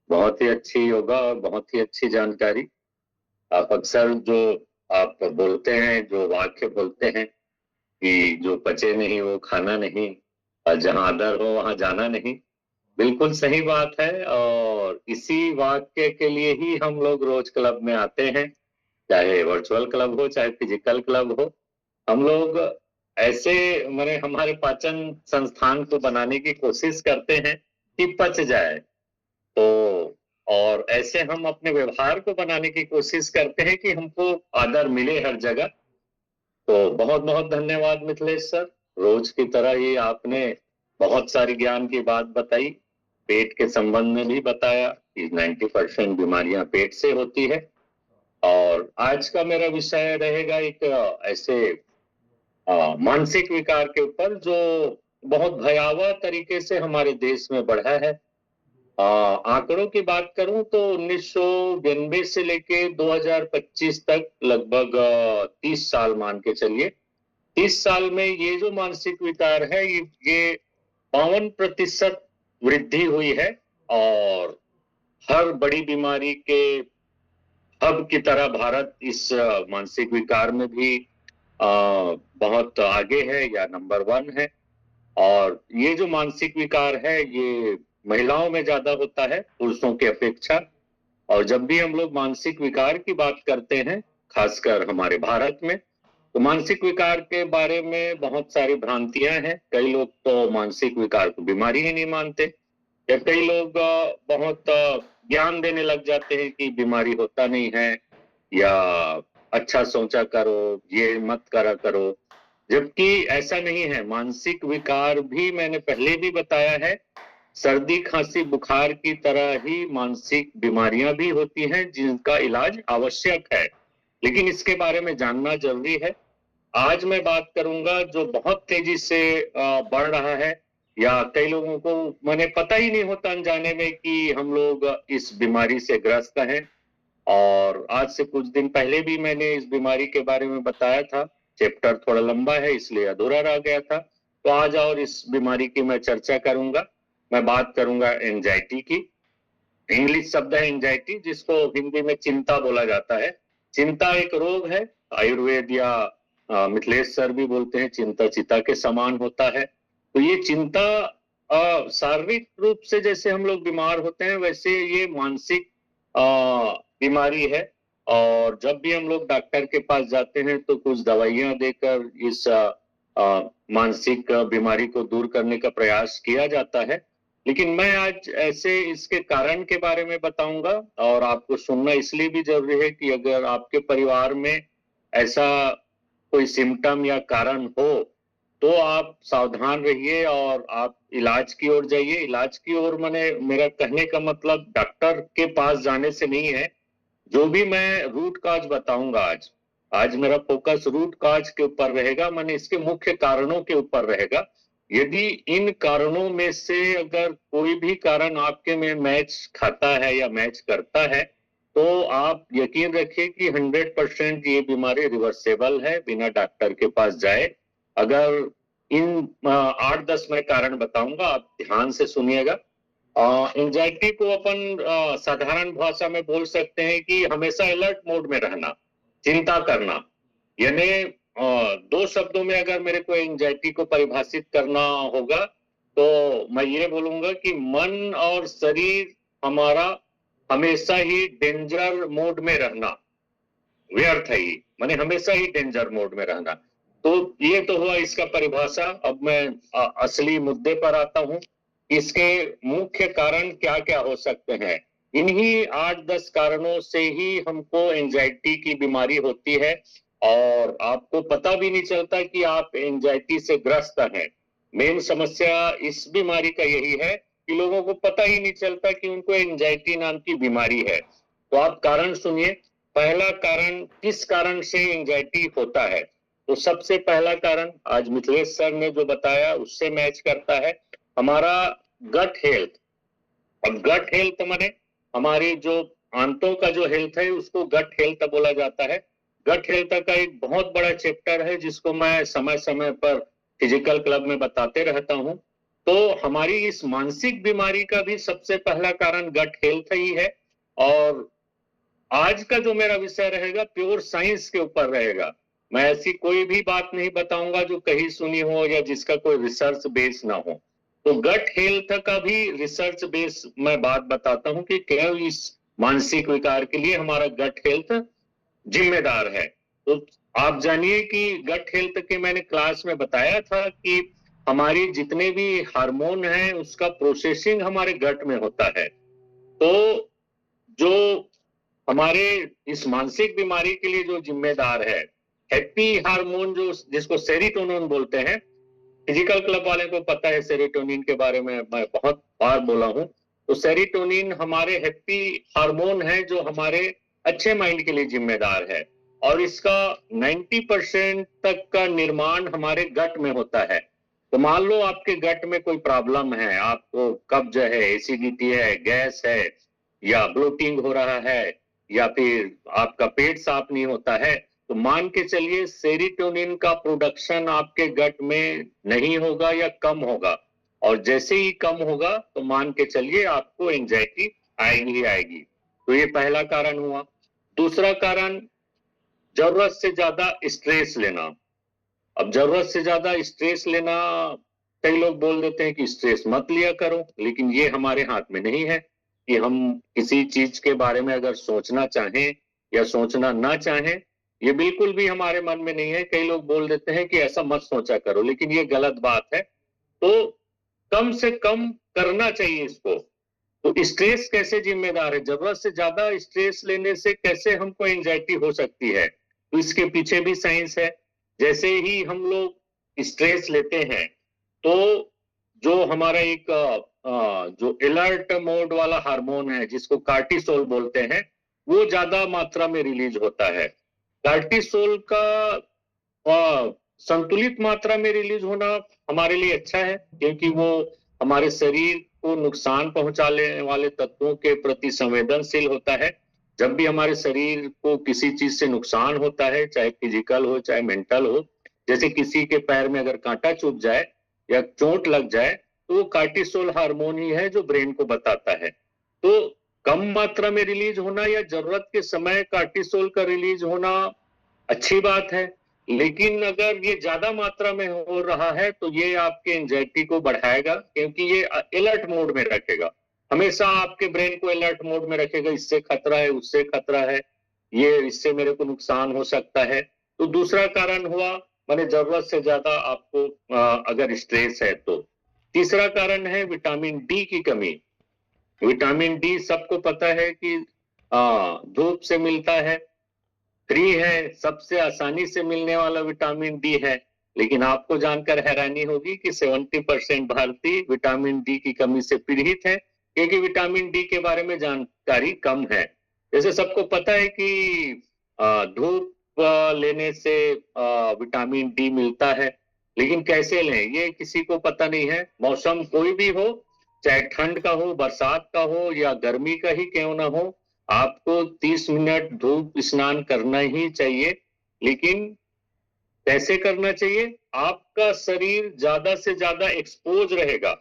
बहुत ही अच्छी योगा और बहुत ही अच्छी जानकारी। आप अक्सर जो आप बोलते हैं, जो वाक्य बोलते हैं कि जो पचे नहीं वो खाना नहीं, और जहाँ आदर हो वहाँ जाना नहीं, बिल्कुल सही बात है। और इसी वाक्य के लिए ही हम लोग रोज क्लब में आते हैं, चाहे वर्चुअल क्लब हो चाहे फिजिकल क्लब हो। हम लोग ऐसे माने हमारे पाचन संस्थान को बनाने की कोशिश करते हैं कि पच जाए। तो और ऐसे हम अपने व्यवहार को बनाने की कोशिश करते हैं कि हमको आदर मिले हर जगह। तो बहुत बहुत धन्यवाद मिथिलेश सर। रोज की तरह ही आपने बहुत सारी ज्ञान की बात बताई। पेट के संबंध में भी बताया कि 90% बीमारियां पेट से होती है। और आज का मेरा विषय रहेगा एक ऐसे मानसिक विकार के ऊपर जो बहुत भयावह तरीके से हमारे देश में बढ़ा है। आंकड़ों की बात करूं तो 1992 से लेके 2025 तक लगभग 30 साल मान के चलिए। 30 साल में ये जो मानसिक विकार है ये 52% वृद्धि हुई है। और हर बड़ी बीमारी के हब की तरह भारत इस मानसिक विकार में भी बहुत आगे है या नंबर 1 है। और ये जो मानसिक विकार है ये महिलाओं में ज्यादा होता है पुरुषों की अपेक्षा। और जब भी हम लोग मानसिक विकार की बात करते हैं, खासकर हमारे भारत में, तो मानसिक विकार के बारे में बहुत सारी भ्रांतियां हैं। कई लोग तो मानसिक विकार को बीमारी ही नहीं मानते, या कई लोग बहुत ज्ञान देने लग जाते हैं कि बीमारी होता नहीं है, या अच्छा सोचा करो, ये मत करा करो। जबकि ऐसा नहीं है। मानसिक विकार भी मैंने पहले भी बताया है, सर्दी खांसी बुखार की तरह ही मानसिक बीमारियां भी होती हैं जिनका इलाज आवश्यक है। लेकिन इसके बारे में जानना जरूरी है। आज मैं बात करूंगा जो बहुत तेजी से बढ़ रहा है, या कई लोगों को मैंने पता ही नहीं होता अनजाने में कि हम लोग इस बीमारी से ग्रस्त हैं। और आज से कुछ दिन पहले भी मैंने इस बीमारी के बारे में बताया था। चैप्टर थोड़ा लंबा है इसलिए अधूरा रह गया था। तो आज और इस बीमारी की मैं चर्चा करूंगा। मैं बात करूंगा एंजाइटी की। इंग्लिश शब्द है एंजाइटी, जिसको हिंदी में चिंता बोला जाता है। चिंता एक रोग है। आयुर्वेद या मिथिलेश सर भी बोलते हैं चिंता चिता के समान होता है। तो ये चिंता शारीरिक रूप से जैसे हम लोग बीमार होते हैं, वैसे ये मानसिक बीमारी है। और जब भी हम लोग डॉक्टर के पास जाते हैं तो कुछ दवाइयां देकर इस मानसिक बीमारी को दूर करने का प्रयास किया जाता है। लेकिन मैं आज ऐसे इसके कारण के बारे में बताऊंगा। और आपको सुनना इसलिए भी जरूरी है कि अगर आपके परिवार में ऐसा कोई सिम्टम या कारण हो तो आप सावधान रहिए और आप इलाज की ओर जाइए। इलाज की ओर माने मेरा कहने का मतलब डॉक्टर के पास जाने से नहीं है। जो भी मैं रूट काज बताऊंगा आज, आज मेरा फोकस रूट काज के ऊपर रहेगा, माने इसके मुख्य कारणों के ऊपर रहेगा। यदि इन कारणों में से अगर कोई भी कारण आपके में मैच खाता है या मैच करता है, तो आप यकीन रखिए कि 100% ये बीमारी रिवर्सेबल है बिना डॉक्टर के पास जाए। अगर इन 8-10 मैं कारण बताऊंगा, आप ध्यान से सुनिएगा। एंजाइटी को अपन साधारण भाषा में बोल सकते हैं कि हमेशा अलर्ट मोड में रहना, चिंता करना। यानी दो शब्दों में अगर मेरे को एंजाइटी को परिभाषित करना होगा तो मैं ये बोलूंगा कि मन और शरीर हमारा हमेशा ही डेंजर मोड में रहना, व्यर्थ है ही, माने हमेशा ही डेंजर मोड में रहना। तो ये तो हुआ इसका परिभाषा। अब मैं असली मुद्दे पर आता हूं। इसके मुख्य कारण क्या क्या हो सकते हैं। इन्हीं 8-10 कारणों से ही हमको एंजाइटी की बीमारी होती है, और आपको पता भी नहीं चलता कि आप एंजाइटी से ग्रस्त हैं। मेन समस्या इस बीमारी का यही है कि लोगों को पता ही नहीं चलता कि उनको एंजाइटी नाम की बीमारी है। तो आप कारण सुनिए। पहला कारण, किस कारण से एंजाइटी होता है। तो सबसे पहला कारण आज मिथिलेश सर ने जो बताया उससे मैच करता है, हमारा गट हेल्थ। अब गट हेल्थ माने हमारी जो आंतों का जो हेल्थ है उसको गट हेल्थ बोला जाता है। गट हेल्थ का एक बहुत बड़ा चैप्टर है जिसको मैं समय समय पर फिजिकल क्लब में बताते रहता हूं। तो हमारी इस मानसिक बीमारी का भी सबसे पहला कारण गट हेल्थ ही है। और आज का जो मेरा विषय रहेगा प्योर साइंस के ऊपर रहेगा। मैं ऐसी कोई भी बात नहीं बताऊंगा जो कहीं सुनी हो या जिसका कोई रिसर्च बेस ना हो। तो गट हेल्थ का भी रिसर्च बेस मैं बात बताता हूं कि क्या इस मानसिक विकार के लिए हमारा गट हेल्थ जिम्मेदार है। तो आप जानिए कि गट हेल्थ के मैंने क्लास में बताया था कि हमारी जितने भी हार्मोन हैं उसका प्रोसेसिंग हमारे गट में होता है। तो जो हमारे इस मानसिक बीमारी के लिए जो जिम्मेदार है, हैप्पी हार्मोन जो जिसको सेरोटोनिन बोलते हैं, फिजिकल क्लब वाले को पता है सेरोटोनिन के बारे में मैं बहुत बार बोला हूं। तो सेरोटोनिन हमारे हैप्पी हार्मोन है जो हमारे अच्छे माइंड के लिए जिम्मेदार है और इसका 90% तक का निर्माण हमारे गट में होता है। तो मान लो आपके गट में कोई प्रॉब्लम है, आपको कब्ज है, एसिडिटी है, गैस है या ब्लोटिंग हो रहा है या फिर आपका पेट साफ नहीं होता है, तो मान के चलिए सेरोटोनिन का प्रोडक्शन आपके गट में नहीं होगा या कम होगा। और जैसे ही कम होगा तो मान के चलिए आपको एंजाइटी आएगी ही आएगी। तो ये पहला कारण हुआ। दूसरा कारण जरूरत से ज्यादा स्ट्रेस लेना। अब जरूरत से ज्यादा स्ट्रेस लेना, कई लोग बोल देते हैं कि स्ट्रेस मत लिया करो, लेकिन ये हमारे हाथ में नहीं है कि हम किसी चीज के बारे में अगर सोचना चाहें या सोचना ना चाहें, ये बिल्कुल भी हमारे मन में नहीं है। कई लोग बोल देते हैं कि ऐसा मत सोचा करो, लेकिन ये गलत बात है। तो कम से कम करना चाहिए इसको। तो स्ट्रेस कैसे जिम्मेदार है, जरूरत से ज्यादा स्ट्रेस लेने से कैसे हमको एंजाइटी हो सकती है, तो इसके पीछे भी साइंस है। जैसे ही हम लोग स्ट्रेस लेते हैं तो जो हमारा एक जो अलर्ट मोड वाला हार्मोन है जिसको कार्टिसोल बोलते हैं, वो ज्यादा मात्रा में रिलीज होता है। कार्टिसोल का संतुलित मात्रा में रिलीज होना हमारे लिए अच्छा है, क्योंकि वो हमारे शरीर को नुकसान पहुंचाने वाले तत्वों के प्रति संवेदनशील होता है। जब भी हमारे शरीर को किसी चीज से नुकसान होता है, चाहे फिजिकल हो चाहे मेंटल हो, जैसे किसी के पैर में अगर कांटा चुभ जाए या चोट लग जाए, तो वो कार्टिसोल हार्मोन ही है जो ब्रेन को बताता है। तो कम मात्रा में रिलीज होना या जरूरत के समय कार्टिसोल का रिलीज होना अच्छी बात है, लेकिन अगर ये ज्यादा मात्रा में हो रहा है तो ये आपके एंजाइटी को बढ़ाएगा, क्योंकि ये अलर्ट मोड में रखेगा, हमेशा आपके ब्रेन को अलर्ट मोड में रखेगा। इससे खतरा है, उससे खतरा है, ये इससे मेरे को नुकसान हो सकता है। तो दूसरा कारण हुआ, माने जरूरत से ज्यादा आपको अगर स्ट्रेस है तो। तीसरा कारण है विटामिन डी की कमी। विटामिन डी सबको पता है कि धूप से मिलता है, फ्री है, सबसे आसानी से मिलने वाला विटामिन डी है। लेकिन आपको जानकर हैरानी होगी कि 70% भारतीय विटामिन डी की कमी से पीड़ित है, क्योंकि विटामिन डी के बारे में जानकारी कम है। जैसे सबको पता है कि धूप लेने से विटामिन डी मिलता है, लेकिन कैसे लें ये किसी को पता नहीं है। मौसम कोई भी हो, चाहे ठंड का हो, बरसात का हो या गर्मी का ही क्यों ना हो, आपको 30 मिनट धूप स्नान करना ही चाहिए। लेकिन कैसे करना चाहिए, आपका शरीर ज्यादा से ज्यादा एक्सपोज रहेगा।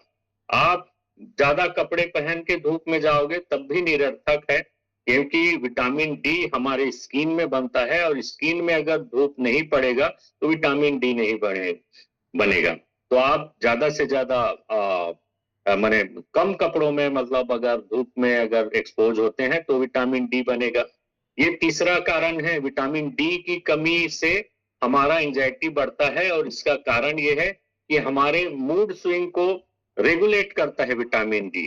आप ज्यादा कपड़े पहन के धूप में जाओगे तब भी निरर्थक है, क्योंकि विटामिन डी हमारे स्किन में बनता है और स्किन में अगर धूप नहीं पड़ेगा तो विटामिन डी नहीं बनेगा। तो आप ज्यादा से ज्यादा माने कम कपड़ों में, मतलब अगर धूप में अगर एक्सपोज होते हैं तो विटामिन डी बनेगा। ये तीसरा कारण है, विटामिन डी की कमी से हमारा एंजाइटी बढ़ता है और इसका कारण ये है कि हमारे मूड स्विंग को रेगुलेट करता है विटामिन डी।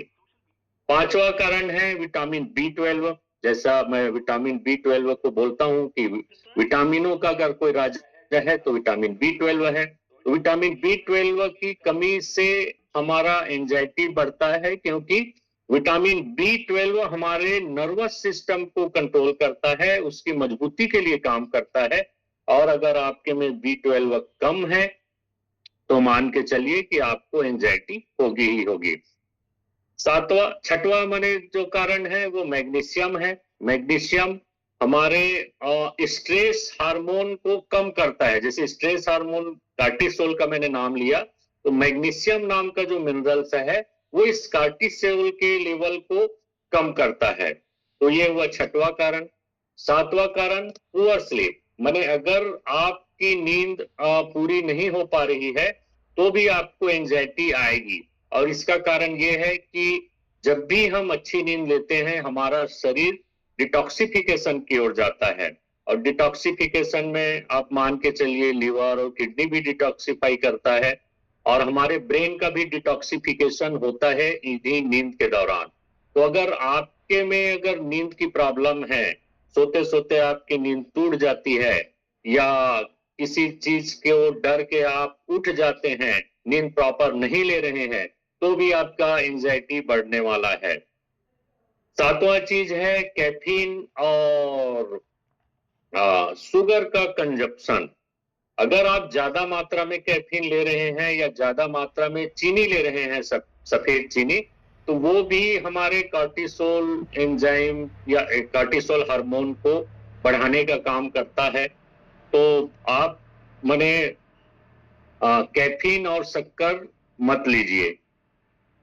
पांचवा कारण है विटामिन बी 12। जैसा मैं विटामिन बी 12 को बोलता हूं कि विटामिनों का अगर कोई राजा है तो विटामिन बी 12 है। तो विटामिन बी 12 की कमी से हमारा एंजाइटी बढ़ता है, क्योंकि विटामिन बी 12 हमारे नर्वस सिस्टम को कंट्रोल करता है, उसकी मजबूती के लिए काम करता है। और अगर आपके में बी 12 कम है तो मान के चलिए कि आपको एंजाइटी होगी ही होगी। छठवां माने जो कारण है वो मैग्नीशियम है। मैग्नीशियम हमारे स्ट्रेस हार्मोन को कम करता है। जैसे स्ट्रेस हार्मोन कार्टिसोल का मैंने नाम लिया, तो मैग्नीशियम नाम का जो मिनरल्स है वो इस कार्टिसोल के लेवल को कम करता है। तो ये हुआ छठवां कारण। सातवां कारण पुअर स्लीप, माने अगर आपकी नींद पूरी नहीं हो पा रही है तो भी आपको एंजाइटी आएगी। और इसका कारण ये है कि जब भी हम अच्छी नींद लेते हैं हमारा शरीर डिटॉक्सिफिकेशन की ओर जाता है। और डिटॉक्सिफिकेशन में आप मान के चलिए लीवर और किडनी भी डिटॉक्सिफाई करता है और हमारे ब्रेन का भी डिटॉक्सिफिकेशन होता है इन्हीं नींद के दौरान। तो अगर आपके में अगर नींद की प्रॉब्लम है, सोते सोते आपकी नींद टूट जाती है या किसी चीज के डर के आप उठ जाते हैं, नींद प्रॉपर नहीं ले रहे हैं, तो भी आपका एंजाइटी बढ़ने वाला है। सातवां चीज है कैफीन और शुगर का कंजप्शन। अगर आप ज्यादा मात्रा में कैफीन ले रहे हैं या ज्यादा मात्रा में चीनी ले रहे हैं, सफेद चीनी, तो वो भी हमारे कॉर्टिसोल एंजाइम या कॉर्टिसोल हार्मोन को बढ़ाने का काम करता है। तो आप माने कैफीन और शक्कर मत लीजिए।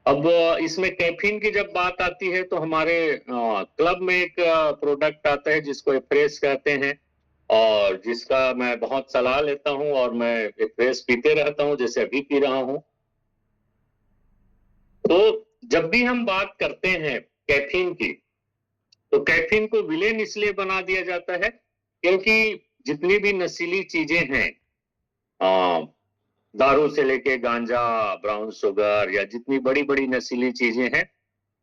अब इसमें कैफीन की जब बात आती है तो हमारे क्लब में एक प्रोडक्ट आता है जिसको एफ्रेस कहते हैं और जिसका मैं बहुत सलाह लेता हूं और मैं एफ्रेस पीते रहता हूं, जैसे अभी पी रहा हूं। तो जब भी हम बात करते हैं कैफीन की, तो कैफीन को विलेन इसलिए बना दिया जाता है क्योंकि जितनी भी नशीली चीजें हैं, दारू से लेके गांजा, ब्राउन शुगर या जितनी बड़ी बड़ी नशीली चीजें हैं,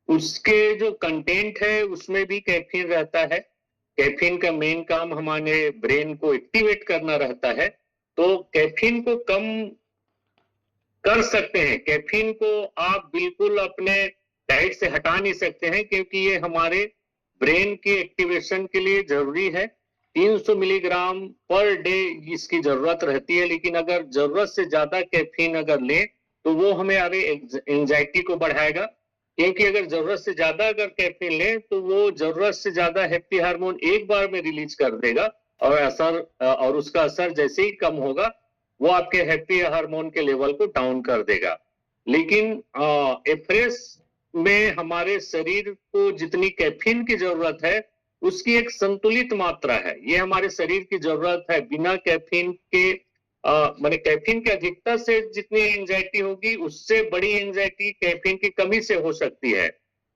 उसके जो कंटेंट है उसमें भी कैफीन रहता है। कैफीन का मेन काम हमारे ब्रेन को एक्टिवेट करना रहता है। तो कैफीन को कम कर सकते हैं, कैफीन को आप बिल्कुल अपने डाइट से हटा नहीं सकते हैं क्योंकि ये हमारे ब्रेन की एक्टिवेशन के लिए जरूरी है। 300 मिलीग्राम पर डे इसकी जरूरत रहती है, लेकिन अगर जरूरत से ज्यादा कैफीन अगर लें तो वो हमें एंजाइटी को बढ़ाएगा। क्योंकि अगर जरूरत से ज्यादा अगर कैफीन लें तो वो जरूरत से ज्यादा हैप्पी हार्मोन एक बार में रिलीज कर देगा और उसका असर जैसे ही कम होगा वो आपके हैप्पी हार्मोन के लेवल को डाउन कर देगा। लेकिन एफ्रेस में हमारे शरीर को जितनी कैफीन की जरूरत है उसकी एक संतुलित मात्रा है। ये हमारे शरीर की जरूरत है। बिना कैफीन के माने कैफीन की अधिकता से जितनी एंजाइटी होगी उससे बड़ी एंजाइटी कैफीन की कमी से हो सकती है।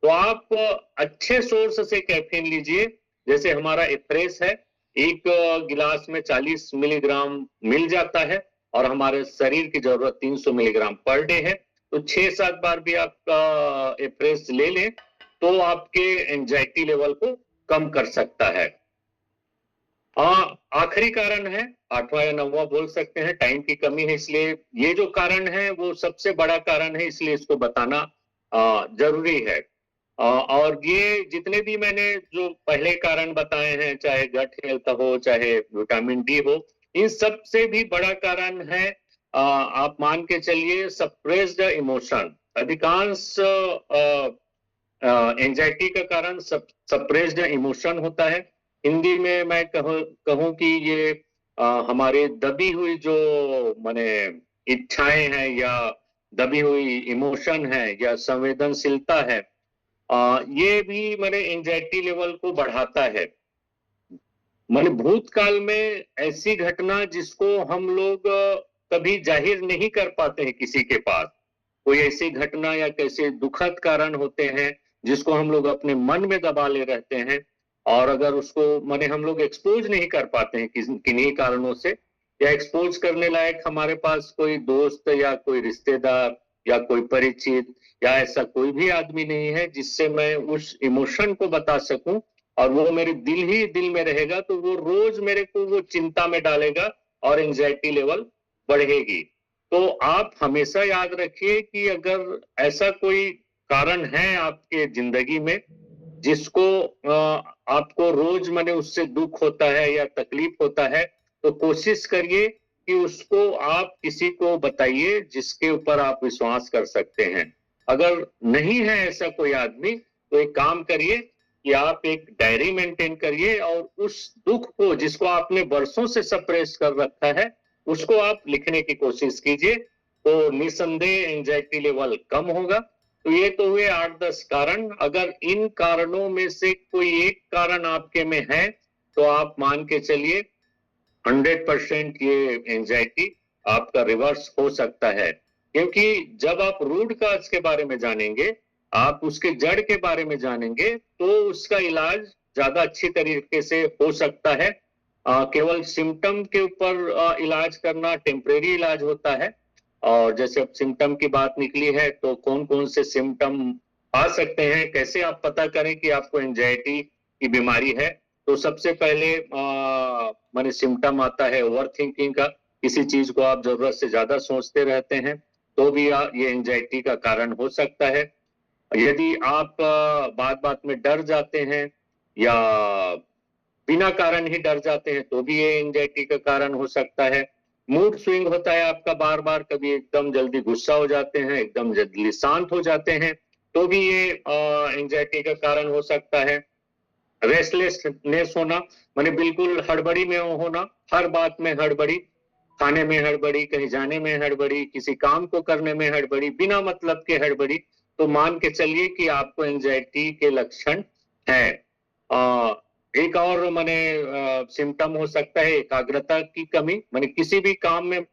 तो आप अच्छे सोर्स से कैफीन लीजिए, जैसे हमारा एफ्रेस है, एक गिलास में 40 मिलीग्राम मिल जाता है और हमारे शरीर की जरूरत 300 मिलीग्राम पर डे है। तो 6-7 बार भी आप एफ्रेस ले लें तो आपके एंजाइटी लेवल को कम कर सकता है। आखिरी कारण है, 8वां या 9वां बोल सकते हैं, टाइम की कमी है, इसलिए ये जो कारण है वो सबसे बड़ा कारण है, इसलिए इसको बताना जरूरी है। और ये जितने भी मैंने जो पहले कारण बताए हैं, चाहे गट हेल्थ हो, चाहे विटामिन डी हो, इन सब से भी बड़ा कारण है आप मान के चलिए सप्रेस्ड इमोशन। अधिकांश एंजाइटी का कारण सप्रेस्ड इमोशन होता है। हिंदी में मैं कहूं कि ये हमारे दबी हुई जो माने इच्छाएं हैं या दबी हुई इमोशन है या संवेदनशीलता है, ये भी माने एंजाइटी लेवल को बढ़ाता है। माने भूतकाल में ऐसी घटना जिसको हम लोग कभी जाहिर नहीं कर पाते हैं किसी के पास, कोई ऐसी घटना या कैसे दुखद कारण होते हैं जिसको हम लोग अपने मन में दबा ले रहते हैं और अगर उसको माने हम लोग एक्सपोज नहीं कर पाते हैं किन्हीं कारणों से, या एक्सपोज करने लायक हमारे पास कोई दोस्त या कोई रिश्तेदार या कोई परिचित या ऐसा कोई भी आदमी नहीं है जिससे मैं उस इमोशन को बता सकूं और वो मेरे दिल ही दिल में रहेगा, तो वो रोज मेरे को वो चिंता में डालेगा और एंजाइटी लेवल बढ़ेगी। तो आप हमेशा याद रखिए कि अगर ऐसा कोई कारण है आपके जिंदगी में जिसको आपको रोज माने उससे दुख होता है या तकलीफ होता है, तो कोशिश करिए कि उसको आप किसी को बताइए जिसके ऊपर आप विश्वास कर सकते हैं। अगर नहीं है ऐसा कोई आदमी तो एक काम करिए कि आप एक डायरी मेंटेन करिए और उस दुख को जिसको आपने वर्षों से सप्रेस कर रखा है उसको आप लिखने की कोशिश कीजिए। तो निसंदेह एंजाइटी लेवल कम होगा। तो ये तो हुए 8-10 कारण। अगर इन कारणों में से कोई एक कारण आपके में है, तो आप मान के चलिए 100% ये एंजाइटी आपका रिवर्स हो सकता है। क्योंकि जब आप रूट कॉज के बारे में जानेंगे, आप उसके जड़ के बारे में जानेंगे, तो उसका इलाज ज्यादा अच्छी तरीके से हो सकता है। केवल सिम्पटम के ऊपर इलाज करना टेम्परेरी इलाज होता है। और जैसे अब सिम्पटम की बात निकली है, तो कौन-कौन से सिम्पटम आ सकते हैं, कैसे आप पता करें कि आपको एंजाइटी की बीमारी है? तो सबसे पहले माने सिम्पटम आता है ओवरथिंकिंग का। किसी चीज को आप जरूरत से ज्यादा सोचते रहते हैं, तो भी ये एंजाइटी का कारण हो सकता है। यदि आप बात-बात में डर जाते हैं या बिना कारण ही डर जाते हैं, तो भी ये एंजाइटी का कारण हो सकता है। मूड स्विंग होता है आपका बार-बार, कभी एकदम जल्दी गुस्सा हो जाते हैं, एकदम जल्दी शांत हो जाते हैं, तो भी ये एंजाइटी का कारण हो सकता है। रेस्टलेसनेस होना, माने बिल्कुल हड़बड़ी में होना, हर बात में हड़बड़ी, खाने में हड़बड़ी, कहीं जाने में हड़बड़ी, किसी काम को करने में हड़बड़ी, बिना मतलब के हड़बड़ी, तो मान के चलिए कि आपको एंजाइटी के लक्षण हैं। एक और माने सिम्पटम हो सकता है एकाग्रता की कमी, माने किसी भी काम में